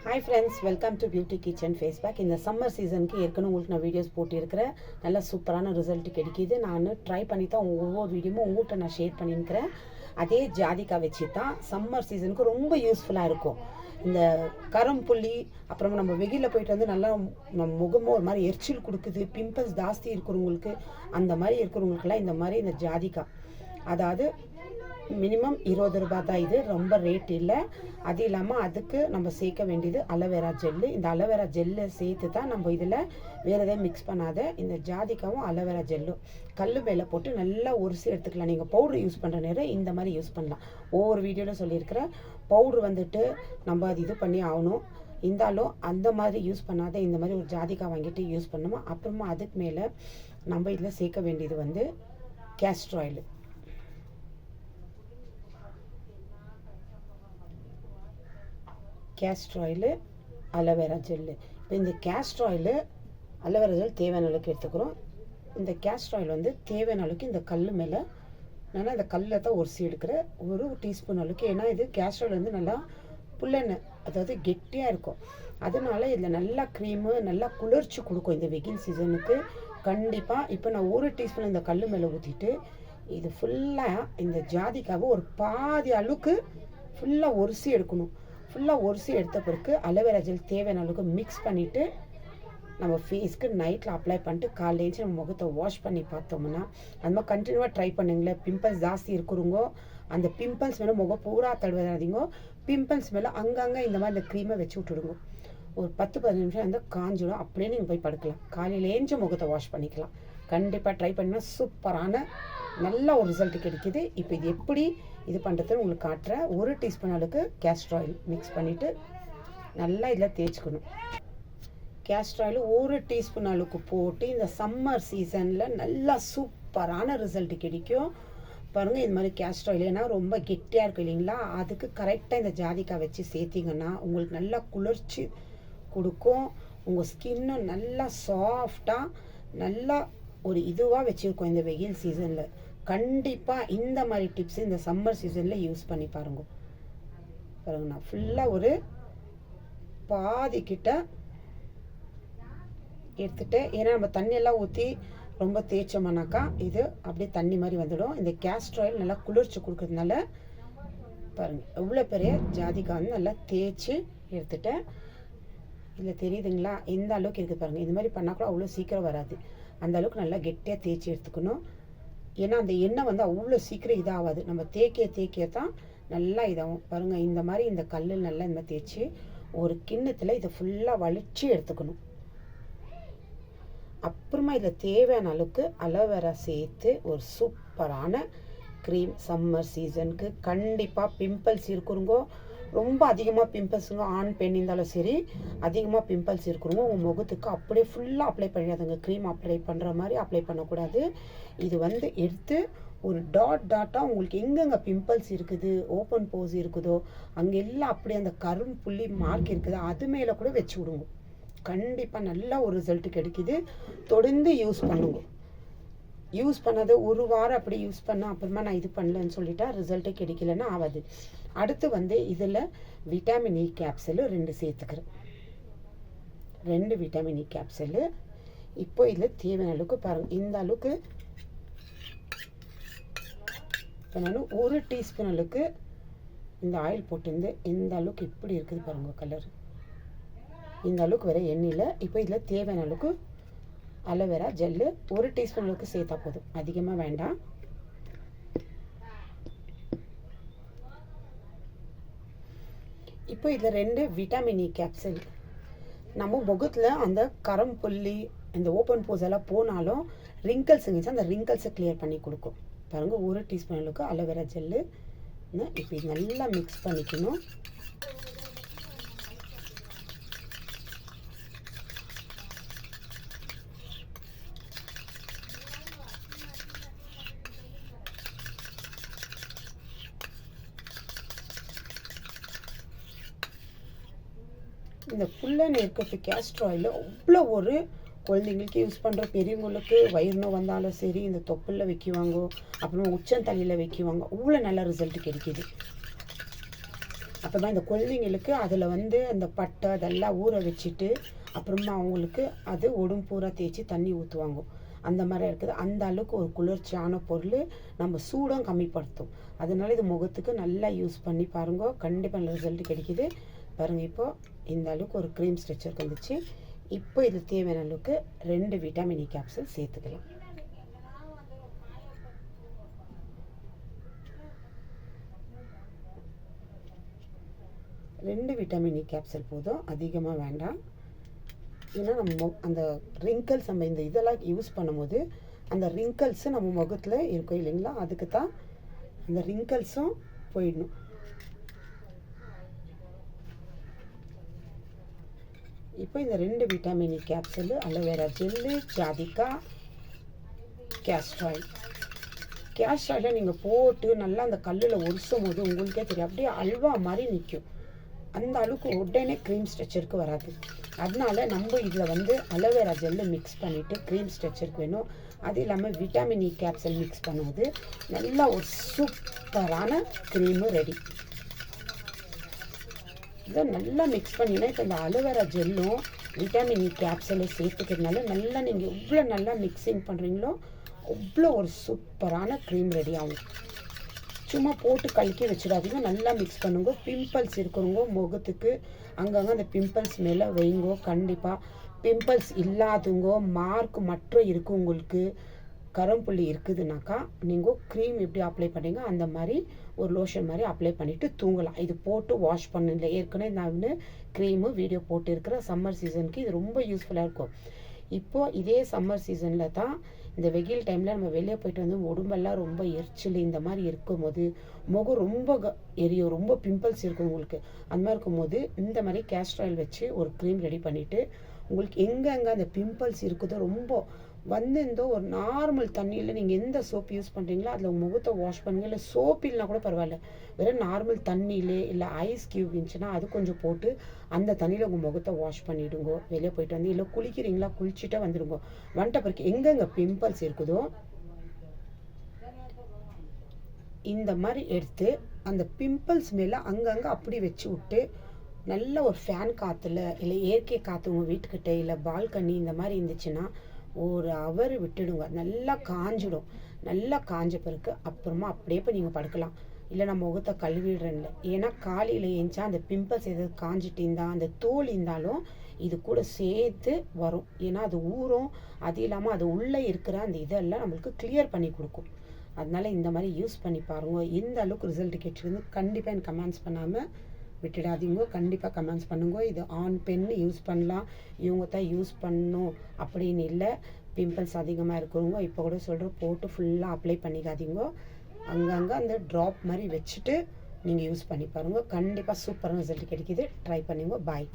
Hi friends, welcome to beauty kitchen face pack. இந்த summer சீசனுக்கு ஏற்கனவே உங்களுக்கு நான் வீடியோஸ் போட்டிருக்கிறேன். நல்ல சூப்பரான ரிசல்ட் கிடைக்கிது. நான் ட்ரை பண்ணி தான் ஒவ்வொரு வீடியோவும் உங்கள்கிட்ட நான் ஷேர் பண்ணியிருக்கிறேன். அதே ஜாதிக்காய் வச்சு தான் சம்மர் சீசனுக்கு ரொம்ப யூஸ்ஃபுல்லாக இருக்கும். இந்த கரும்புள்ளி, அப்புறமா நம்ம வெயிலில் போயிட்டு வந்து நல்லா நம்ம முகமும் ஒரு மாதிரி எரிச்சல் கொடுக்குது, பிம்பிள்ஸ் ஜாஸ்தி இருக்கிறவங்களுக்கு, அந்த மாதிரி இருக்கிறவங்களுக்கெல்லாம் இந்த மாதிரி இந்த ஜாதிக்காய், அதாவது மினிமம் 20 ரூபா தான். இது ரொம்ப ரேட் இல்லை. அது இல்லாமல் அதுக்கு நம்ம சேர்க்க வேண்டியது அலோவேரா ஜெல்லு. இந்த அலோவேரா ஜெல்லை சேர்த்து தான் நம்ம இதில் வேறு எதாவது மிக்ஸ் பண்ணாத இந்த ஜாதிக்காவும் அலோவேரா ஜெல்லும் கல் மேலே போட்டு நல்லா உரிசி எடுத்துக்கலாம். நீங்கள் பவுட்ரு யூஸ் பண்ணுற நேரம் இந்த மாதிரி யூஸ் பண்ணலாம். ஒவ்வொரு வீடியோவில் சொல்லியிருக்கிறேன். பவுட்ரு வந்துட்டு நம்ம அது இது பண்ணி ஆகணும். இருந்தாலும் அந்த மாதிரி யூஸ் பண்ணாத இந்த மாதிரி ஒரு ஜாதிக்காய் வாங்கிட்டு யூஸ் பண்ணணும். அப்புறமா அதுக்கு மேலே நம்ம இதில் சேர்க்க வேண்டியது வந்து castor oil. Castor oil, aloe vera gel. இப்போ இந்த கேஸ்டர் ஆயிலு, அலோவேரா ஜெல் தேவையான அளவுக்கு எடுத்துக்கிறோம். இந்த கேஸ்டர் ஆயில் வந்து தேவையான அளவுக்கு இந்த கல் மேலே நான் இந்த கல்லை தான் உரிசி எடுக்கிறேன், 1 டீஸ்பூன் அளவுக்கு. ஏன்னா இது கேஸ்டர் ஆயில் வந்து நல்லா புல்லெண்ணெய், அதாவது கெட்டியாக இருக்கும். அதனால இதில் நல்லா க்ரீமு, நல்லா குளிர்ச்சி கொடுக்கும் இந்த வெயில் சீசனுக்கு கண்டிப்பாக. இப்போ நான் 1 டீஸ்பூன் இந்த கல் மேலே ஊற்றிட்டு இது ஃபுல்லாக இந்த ஜாதிக்காவை ஒரு பாதி அளவுக்கு ஃபுல்லாக உரிசி எடுக்கணும். ஃபுல்லாக உரிசி எடுத்த பிறகு அலோவேரா ஜெல் தேவையான அளவுக்கு மிக்ஸ் பண்ணிவிட்டு நம்ம ஃபேஸ்க்கு நைட்டில் அப்ளை பண்ணிட்டு காலையில் எழுந்து நம்ம முகத்தை வாஷ் பண்ணி பார்த்தோம்னா, அந்த மாதிரி கண்டினியூவாக ட்ரை பண்ணுங்களேன். பிம்பிள்ஸ் ஜாஸ்தி இருக்கிறவங்க அந்த பிம்பிள்ஸ் மேலே முகம் பூரா தடவாதீங்க. பிம்பிள்ஸ் மேலே அங்கங்கே இந்த மாதிரி இந்த க்ரீமை வச்சு விட்டுடுங்க. ஒரு 10-15 நிமிஷம் வந்து காஞ்சிடும். அப்படியே நீங்கள் போய் படுக்கலாம். காலையில் எழுந்து முகத்தை வாஷ் பண்ணிக்கலாம். கண்டிப்பாக ட்ரை பண்ணினா சூப்பரான நல்ல ஒரு ரிசல்ட் கிடைக்கிது. இப்போ இது எப்படி இது பண்ணுறதுன்னு உங்களுக்கு காட்டுறேன். 1 டீஸ்பூன் அளவுக்கு கேஸ்டர் ஆயில் மிக்ஸ் பண்ணிவிட்டு நல்லா இதில் தேய்ச்சிக்கணும். கேஸ்டர் ஆயில் 1 டீஸ்பூன் அளவுக்கு போட்டு இந்த சம்மர் சீசனில் நல்லா சூப்பரான ரிசல்ட் கிடைக்கும். பாருங்கள், இந்த மாதிரி கேஸ்டர் ஆயில் ஏன்னா ரொம்ப கெட்டியாக இருக்கும் இல்லைங்களா, அதுக்கு கரெக்டாக இந்த ஜாதிக்காய் வச்சு சேர்த்திங்கன்னா உங்களுக்கு நல்லா குளிர்ச்சி கொடுக்கும். உங்கள் ஸ்கின்னும் நல்லா சாஃப்டாக நல்லா ஒரு இதுவாக வச்சுருக்கோம் இந்த வெயில் சீசனில். கண்டிப்பாக இந்த மாதிரி டிப்ஸ் இந்த சம்மர் சீசனில் யூஸ் பண்ணி பாருங்க. நான் ஃபுல்லாக ஒரு பாதி கிட்ட எடுத்துட்டு, ஏன்னா நம்ம தண்ணியெல்லாம் ஊற்றி ரொம்ப தேய்ச்சோம்னாக்கா இது அப்படியே தண்ணி மாதிரி வந்துடும். இந்த கேஸ்டர் ஆயில் நல்லா குளிர்ச்சி கொடுக்கறதுனால பாருங்கள் எவ்வளோ பெரிய ஜாதிக்காய் வந்து நல்லா தேய்ச்சி எடுத்துட்டேன். இதில் தெரியுதுங்களா, இந்த அளவுக்கு இருக்குது பாருங்கள். இந்த மாதிரி பண்ணால் கூட அவ்வளோ சீக்கிரம் வராது. அந்த அளவுக்கு நல்லா கெட்டியாக தேய்ச்சி எடுத்துக்கணும். ஏன்னா அந்த எண்ணெய் வந்து அவ்வளோ சீக்கிரம் இதாகாது. நம்ம தேய்க்க தான் நல்லா இதாகும். பாருங்கள், இந்த மாதிரி இந்த கல்லில் நல்லா இந்த மாதிரி தேய்ச்சி ஒரு கிண்ணத்தில் இதை ஃபுல்லாக வலிச்சு எடுத்துக்கணும். அப்புறமா இதில் தேவையான அளவுக்கு அலோவேரா சேர்த்து ஒரு சூப்பரான க்ரீம். சம்மர் சீசனுக்கு கண்டிப்பாக பிம்பிள்ஸ் இருக்கிறவங்க, ரொம்ப அதிகமாக பிம்பிள்ஸுங்க, ஆண் பெண் இருந்தாலும் சரி, அதிகமாக பிம்பிள்ஸ் இருக்கிறவங்க உங்கள் முகத்துக்கு அப்படியே ஃபுல்லாக அப்ளை பண்ணிடாதுங்க. க்ரீம் அப்ளை பண்ணுற மாதிரி அப்ளை பண்ணக்கூடாது. இது வந்து எடுத்து ஒரு டாட்டாக உங்களுக்கு எங்கெங்கே பிம்பிள்ஸ் இருக்குது, ஓப்பன் போஸ் இருக்குதோ அங்கெல்லாம் அப்படியே அந்த கரும்புள்ளி மார்க் இருக்குது அது மேலே கூட வச்சு விடுங்க. கண்டிப்பாக நல்ல ஒரு ரிசல்ட் கிடைக்கிது. தொடர்ந்து யூஸ் பண்ணுங்க. யூஸ் பண்ணது 1 வாரம் அப்படி யூஸ் பண்ணால் அப்புறமா நான் இது பண்ணலன்னு சொல்லிட்டா ரிசல்ட்டே கிடைக்கலன்னா ஆகாது. அடுத்து வந்து இதில் விட்டமின் இ கேப்சூலு 2 சேர்த்துக்கிறேன். 2 விட்டமின் இ கேப்சூலு. இப்போ இதில் தேவையான அளவுக்கு பாருங்கள், இந்த அளவுக்கு இப்போ நான் 1 டீஸ்பூன் அளவுக்கு இந்த ஆயில் போட்டுருந்து இந்த அளவுக்கு இப்படி இருக்குது பாருங்கள் கலர். இந்த அளவுக்கு வர எண்ணெயில் இப்போ இதில் தேவையான அளவுக்கு அலோவேரா ஜெல்லு 1 டீஸ்பூன் அளவுக்கு சேர்த்தா போதும், அதிகமாக வேண்டாம். இப்போ இதில் 2 விட்டமின் இ கேப்சூல். நம்ம முகத்தில் அந்த கரும்புள்ளி இந்த ஓப்பன் போஸ் எல்லாம் போனாலும் ரிங்கிள்ஸ் இருந்துச்சு, அந்த ரிங்கிள்ஸை கிளியர் பண்ணி கொடுக்கும். பாருங்கள், 1 டீஸ்பூன் அளவுக்கு அலோவேரா ஜெல்லு. இப்போ இது நல்லா மிக்ஸ் பண்ணிக்கணும். இந்த புல்லெண்ணெய் இருக்கிறது கேஸ்டர் ஆயில் அவ்வளோ ஒரு குழந்தைங்களுக்கு யூஸ் பண்ணுற, பெரியவங்களுக்கு வயிறு நோய் வந்தாலும் சரி இந்த தொப்புளில் வைக்குவாங்க, அப்புறமா உச்சந்தலையில் வைக்குவாங்க, அவ்வளோ நல்ல ரிசல்ட் கிடைக்கிது. அப்புறமா இந்த குழந்தைங்களுக்கு அதில் வந்து அந்த பட்டை அதெல்லாம் ஊற வச்சுட்டு அப்புறமா அவங்களுக்கு அது உடம்பு பூரா தேய்ச்சி தண்ணி ஊற்றுவாங்க. அந்த மாதிரி இருக்குது. அந்த அளவுக்கு ஒரு குளிர்ச்சியான பொருள், நம்ம சூடும் கம்மிப்படுத்தும். அதனால இது முகத்துக்கு நல்லா யூஸ் பண்ணி பாருங்க, கண்டிப்பாக நல்ல ரிசல்ட் கிடைக்கிது. பாருங்கள், இப்போது இந்த அளவுக்கு ஒரு க்ரீம் ஸ்ட்ரெச்சர் வந்துச்சு. இப்போ இது தேவையான அளவுக்கு 2 விட்டமின் இ கேப்சூல் சேர்த்துக்கலாம். ரெண்டு விட்டமின் இ கேப்சூல் போதும், அதிகமாக வேண்டாம். ஏன்னா நம்ம அந்த ரிங்கிள்ஸ் நம்ம இந்த இதெல்லாம் யூஸ் பண்ணும்போது அந்த ரிங்கிள்ஸு நம்ம முகத்தில் இருக்கும் இல்லைங்களா, அதுக்கு தான் அந்த ரிங்கிள்ஸும் போயிடணும். இப்போ இந்த 2 vitamin E capsule, aloe vera gel, ஜாதிக்காய், கேஸ்டர் ஆயில். கேஸ்டர் ஆயிலை நீங்கள் போட்டு நல்லா அந்த கல்லில் உரிசும் போது உங்களுக்கே தெரியும், அப்படியே அல்வா மாதிரி நிற்கும். அந்த அளவுக்கு உடனே க்ரீம் ஸ்ட்ரெச்சருக்கு வராது. அதனால நம்ம இதில் வந்து அலோவேரா ஜெல்லு மிக்ஸ் பண்ணிவிட்டு க்ரீம் ஸ்ட்ரெச்சருக்கு வேணும். அது இல்லாமல் விட்டமின் இ கேப்சூல் மிக்ஸ் பண்ணும்போது நல்லா ஒரு சூப்பரான க்ரீமு ரெடி. இதை நல்லா மிக்ஸ் பண்ணினா இப்போ இந்த அலோவேரா ஜெல்லும் விட்டமின் இ கேப்சூலும் சேர்த்துக்கிறதுனால நல்லா நீங்கள் எவ்வளோ நல்லா மிக்சிங் பண்ணுறீங்களோ அவ்வளோ ஒரு சூப்பரான க்ரீம் ரெடி ஆகும். சும்மா போட்டு கலக்கி வச்சிடாதீங்க, நல்லா மிக்ஸ் பண்ணுங்க. பிம்பிள்ஸ் இருக்கிறவங்க முகத்துக்கு அங்கங்கே அந்த பிம்பிள்ஸ் மேலே வைங்கோ. கண்டிப்பாக பிம்பிள்ஸ் இல்லாதவங்க, மார்க் மட்டும் இருக்குது, உங்களுக்கு கரும்புள்ளி இருக்குதுனாக்கா நீங்கள் க்ரீம் எப்படி அப்ளை பண்ணுறீங்க அந்த மாதிரி ஒரு லோஷன் மாதிரி அப்ளை பண்ணிவிட்டு தூங்கலாம். இது போட்டு வாஷ் பண்ணல, ஏற்கனவே நான் க்ரீமு வீடியோ போட்டு இருக்கிற சம்மர் சீசனுக்கு இது ரொம்ப யூஸ்ஃபுல்லாக இருக்கும். இப்போது இதே சம்மர் சீசனில் தான் இந்த வெயில் டைமில் நம்ம வெளியே போயிட்டு வந்து உடம்பெல்லாம் ரொம்ப எரிச்சல் இந்த மாதிரி இருக்கும்போது முகம் ரொம்ப எரியும், ரொம்ப பிம்பிள்ஸ் இருக்கும் உங்களுக்கு. அந்த மாதிரி இருக்கும்போது இந்த மாதிரி கேஸ்டர் ஆயில் வச்சு ஒரு க்ரீம் ரெடி பண்ணிவிட்டு உங்களுக்கு எங்கெங்கே அந்த பிம்பிள்ஸ் இருக்குதோ ரொம்ப வந்து ஒரு நார்மல் தண்ணியில் நீங்கள் எந்த சோப் யூஸ் பண்ணுறீங்களோ அதில் முகத்தை வாஷ் பண்ணுங்க. இல்லை சோப் இல்லைனா கூட பரவாயில்ல, வெறும் நார்மல் தண்ணியிலே இல்லை ஐஸ் க்யூப் இருந்துச்சுன்னா அது கொஞ்சம் போட்டு அந்த தண்ணியில் உங்கள் முகத்தை வாஷ் பண்ணிவிடுங்க. வெளியே போயிட்டு வந்து இல்லை குளிக்கிறீங்களா, குளிச்சுட்டே வந்துடுங்க. வந்துட்ட பிறகு எங்கெங்கே பிம்பிள்ஸ் இருக்குதோ இந்த மாதிரி எடுத்து அந்த பிம்பிள்ஸ் மேலே அங்கங்கே அப்படி வச்சு விட்டு நல்ல ஒரு ஃபேன் காற்றுல இல்லை இயற்கை காற்று உங்கள் வீட்டுக்கிட்ட இல்லை பால்கனி இந்த மாதிரி இருந்துச்சுன்னா ஒரு ஹவர் விட்டுடுங்க. நல்லா காஞ்சிடும். நல்லா காஞ்ச பிறகு அப்புறமா அப்படியே போய் நீங்கள் படுக்கலாம். இல்லை நான் முகத்தை கழுவிடுறேன்ல, ஏன்னா காலையில் ஏஞ்சா அந்த பிம்பிள்ஸ் எதாவது காஞ்சிட்டு இருந்தால் அந்த தோல் இருந்தாலும் இது கூட சேர்த்து வரும். ஏன்னா அது ஊறும். அது இல்லாமல் அது உள்ளே இருக்கிற அந்த இதெல்லாம் நம்மளுக்கு கிளியர் பண்ணி கொடுக்கும். அதனால இந்த மாதிரி யூஸ் பண்ணி பாருங்கள். எந்த அளவுக்கு ரிசல்ட் கிடைச்சிருந்து கண்டிப்பாக எனக்கு கமெண்ட்ஸ் பண்ணாமல் விட்டுடாதீங்க. கண்டிப்பாக கமெண்ட்ஸ் பண்ணுங்க. இது ஆண் பெண் யூஸ் பண்ணலாம், இவங்க தான் யூஸ் பண்ணணும் அப்படின்னு இல்லை. பிம்பிள்ஸ் அதிகமாக இருக்கிறவங்க இப்போ கூட சொல்கிறோம், போட்டு ஃபுல்லாக அப்ளை பண்ணிக்காதீங்க. அங்கங்கே அந்த ட்ராப் மாதிரி வச்சுட்டு நீங்கள் யூஸ் பண்ணி பாருங்கள். கண்டிப்பாக சூப்பரான ரிசல்ட் கிடைக்கிது. ட்ரை பண்ணுங்க. பாய்.